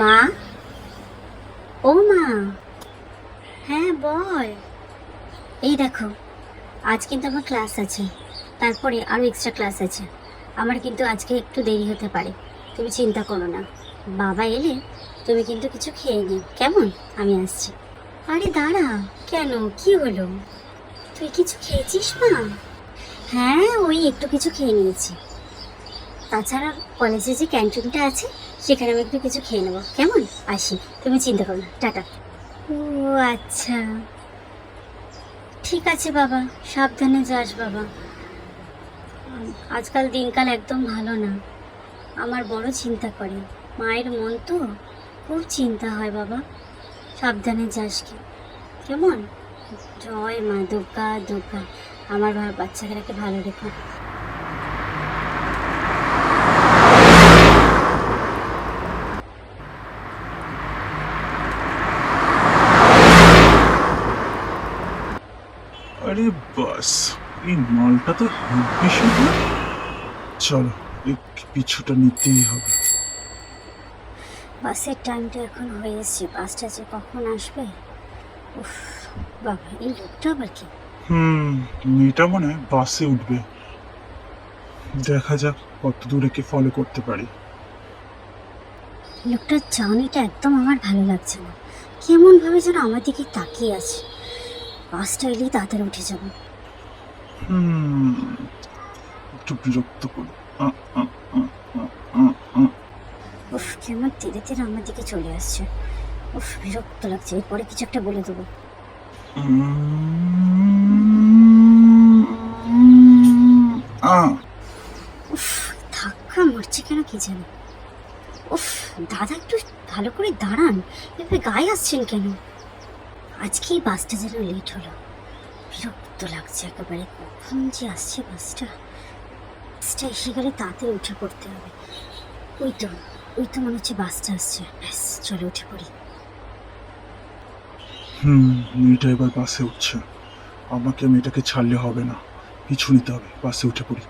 মা, ও মা, হ্যাঁ বল। এই দেখো, আজ কিন্তু আমার ক্লাস আছে, তারপরে আরও এক্সট্রা ক্লাস আছে। আমার কিন্তু আজকে একটু দেরি হতে পারে, তুমি চিন্তা করো না। বাবা এলে তুমি কিন্তু কিছু খেয়ে নিও, কেমন? আমি আসছি। আরে দাঁড়া, কেন, কি হলো? তুই কিছু খেয়েছিস মা? হ্যাঁ, ওই একটু কিছু খেয়ে নিয়েছি। তাছাড়া কলেজে যে ক্যান্টিনটা আছে সেখানে আমি একটু কিছু খেয়ে নেবো, কেমন? আসি, তুমি চিন্তা করো না, টাটা। ও আচ্ছা, ঠিক আছে বাবা, সাবধানে যাস বাবা। আজকাল দিনকাল একদম ভালো না, আমার বড় চিন্তা করে। মায়ের মন তো, খুব চিন্তা হয় বাবা। সাবধানে যাস কি, কেমন? জয় মা দুর্গা দুর্গা, আমার বাচ্চাদেরকে ভালো রেখো। আরে বাস, এই মালটা তো হেব্বি সুন্দর। চলো, এই পিছুটা নিতেই হবে। বাসের টাইমটা এখন হয়ে এসছে, বাসটা যে কখন আসবে। উফ বাবা, এই লোকটা আবার কি? মেয়েটা মনে হয় বাসে উঠবে। দেখা যাক কত দূরে কি ফলো করতে পারি। লোকটার চাউনিটা একদম আমার ভালো লাগছে না, কেমন ভাবে যেন আমার দিকে তাকিয়ে আছে। বাসটা এলেই তাড়াতাড়ি উঠে যাবো। একটু বিরক্ত করি। উফ, কেমন ধীরে ধীরে আমার দিকে চলে আসছে। উফ, বিরক্ত লাগছে, এরপরে কিছু একটা বলে দেবো। উফ, ধাক্কা মারছে কেন কি জানি। উফ, দাদা একটু ভালো করে দাঁড়ান, এভাবে গায়ে আসছেন কেন? আজকে এই বাসটা যেন লেট হলো, বিরক্ত লাগছে একেবারে। কখন যে আসছে বাসটা, বাসটা এসে গেলে তাড়াতাড়ি উঠে পড়তে হবে। ওই তো মনে হচ্ছে বাসটা আসছে, ব্যাস চলে উঠে পড়ি। মেয়েটা এবার বাসে উঠছে। আমাকে মেয়েটাকে ছাড়লে হবে না, পিছু নিতে হবে। বাসে উঠে পড়ি।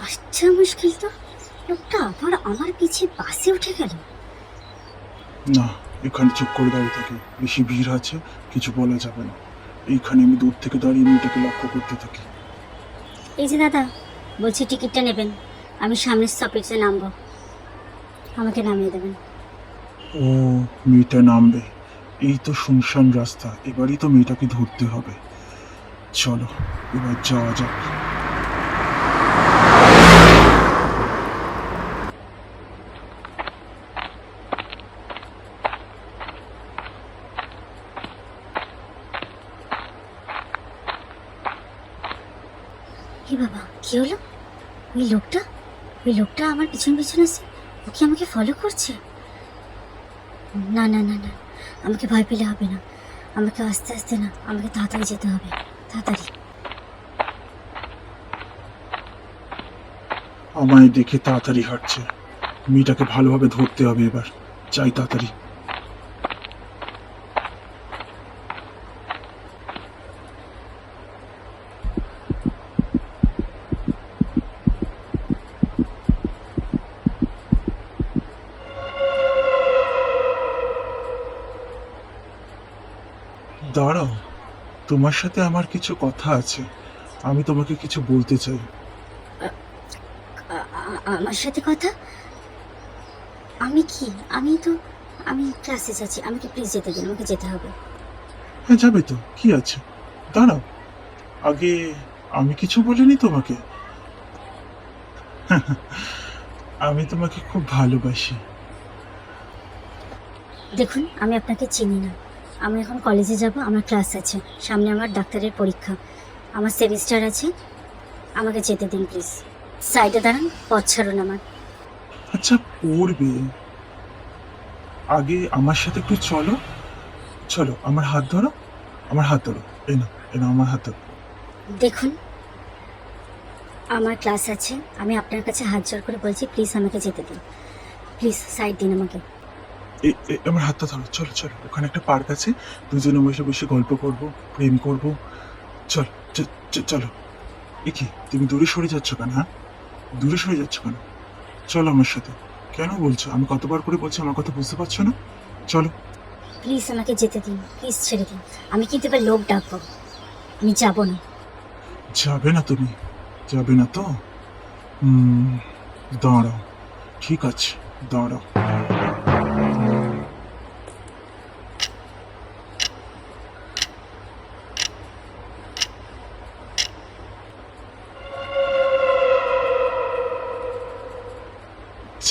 আচ্ছা, মুশকিল তো, লোকটা আবার আমার পিছে বাসে উঠে গেল। না, এখানে চুপ করে দাঁড়িয়ে থাকি, বেশি ভিড় আছে, কিছু বলা যাবে না। এইখানে আমি দূর থেকে দাঁড়িয়ে মেয়েটাকে লক্ষ্য করতে থাকি। এই যে দাদা, বলছি টিকিটটা নেবেন, আমি সামনের স্টপেজে নামবো, আমাকে নামিয়ে দেবেন। ও, মেয়েটা নামবে। এই তো শুনশান রাস্তা, এবারই তো মেয়েটাকে ধরতে হবে। চলো, এবার যাওয়া যাক। হে বাবা, কি হলো? ওই লোকটা আমার পিছন পিছন আছে, ও কি আমাকে ফলো করছে? না না না না, আমাকে ভয় পেলে হবে না, আমাকে আস্তে আস্তে না, আমাকে তাড়াতাড়ি যেতে হবে, তাড়াতাড়ি। আমায় দেখে তাড়াতাড়ি হাঁটছে, মেয়েটাকে ভালোভাবে ধরতে হবে এবার। চাই তাড়াতাড়ি। দাঁড়াও, তোমার সাথে আমার কিছু কথা আছে, আমি তোমাকে কিছু বলতে চাই। আমার সাথে কথা? কি? আমি ক্লাসে যাচ্ছি, আমাকে প্লিজ যেতে দিন, আমাকে যেতে হবে। হ্যাঁ, যাবে তো, কি আছে। দাঁড়াও, আগে আমি কিছু বলিনি তোমাকে? আমি তোমাকে খুব ভালোবাসি। দেখুন, আমি আপনাকে চিনি না, আমি এখন কলেজে যাব, আমার ক্লাস আছে, সামনে আমার ডাক্তারের পরীক্ষা, আমার সেমিস্টার আছে, আমাকে যেতে দিন প্লিজ। সাইডে দাঁড়ান, পথ ছাড়ুন আমার। আচ্ছা, পড়বে, আগে আমার সাথে একটু চলো। চলো, আমার হাত ধরো, আমার হাত ধরো। এনো এনো, আমার হাত ধরো। দেখুন, আমার ক্লাস আছে, আমি আপনার কাছে হাত জোড় করে বলছি, প্লিজ আমাকে যেতে দিন, প্লিজ সাইড দিন আমাকে। আমার হাতটা ধরো, চলো চলো, ওখানে একটা পার্ক আছে, দুজনে বসে বসে গল্প করব, প্রেম করব। চলো চলো। এ কি, তুমি দূরে সরে যাচ্ছ কেন? হ্যাঁ, দূরে সরে যাচ্ছ কেন? চলো আমার সাথে। কেন বলছো? আমি কতবার করে বলছি, আমার কথা বুঝতে পারছো না? চলো। প্লিজ আমাকে যেতে দিন, প্লিজ ছেড়ে দিন। আমি কিন্তু এবার লোক ডাকবো, আমি যাবো না। যাবে না তুমি? যাবে না তো? হুম, দাঁড়াও। ঠিক আছে, দাঁড়াও।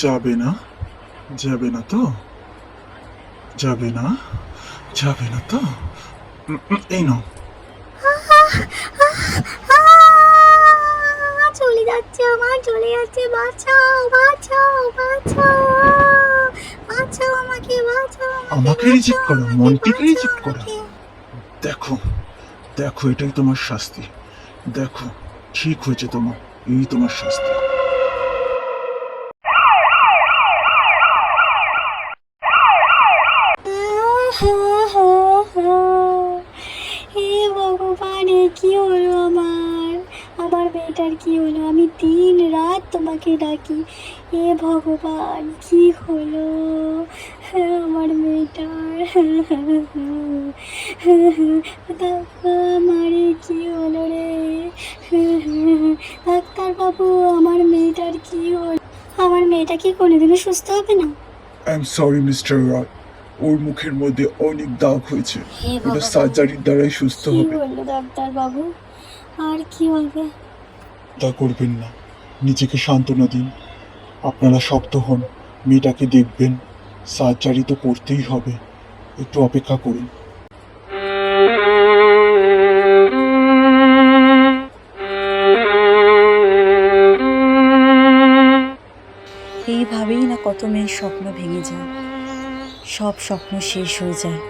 যাবে না? যাবে না তো? যাবে না? যাবে না তো? এই নাও। চলে যাচ্ছে, আমার চলে যাচ্ছে, বাঁচাও বাঁচাও বাঁচাও, বাঁচাও আমাকে, বাঁচাও আমাকে রিজেক্ট করো? আমাকে, মন্টিকে বাঁচাও রিজেক্ট করো? আমাকে। দেখো, দেখো, এটাই তোমার শাস্তি। দেখো, ঠিক হয়েছে তোমার, এই তোমার শাস্তি। হে ভগবান, এ কি হলো আমার, আমার মেয়েটার কি হলো? আমি দিন রাত তোমাকে ডাকি, এ ভগবান কি হলো আমার মেয়েটার? আমার এ কি হলো রে? ডাক্তার বাবু, আমার মেয়েটার কি হলো? আমার মেয়েটা কি কোনোদিনও সুস্থ হবে না? আই এম সরি মিস্টার রয়, ওর মুখের মধ্যে অনেক দাগ হয়েছে। হে ওটা ভগবান, সার্জারির দ্বারাই সুস্থ কি হবে। হলো ডাক্তার বাবু, আর কি হবে? তা করবেন না, নিজেকে সান্ত্বনা দিন। আপনারা শক্ত হন, মেয়েটাকে দেখবেন। সার্জারি তো করতেই হবে, একটু অপেক্ষা করুন। এইভাবেই না কত মেয়ের স্বপ্ন ভেঙে যায়, সব স্বপ্ন শেষ হয়ে যায়।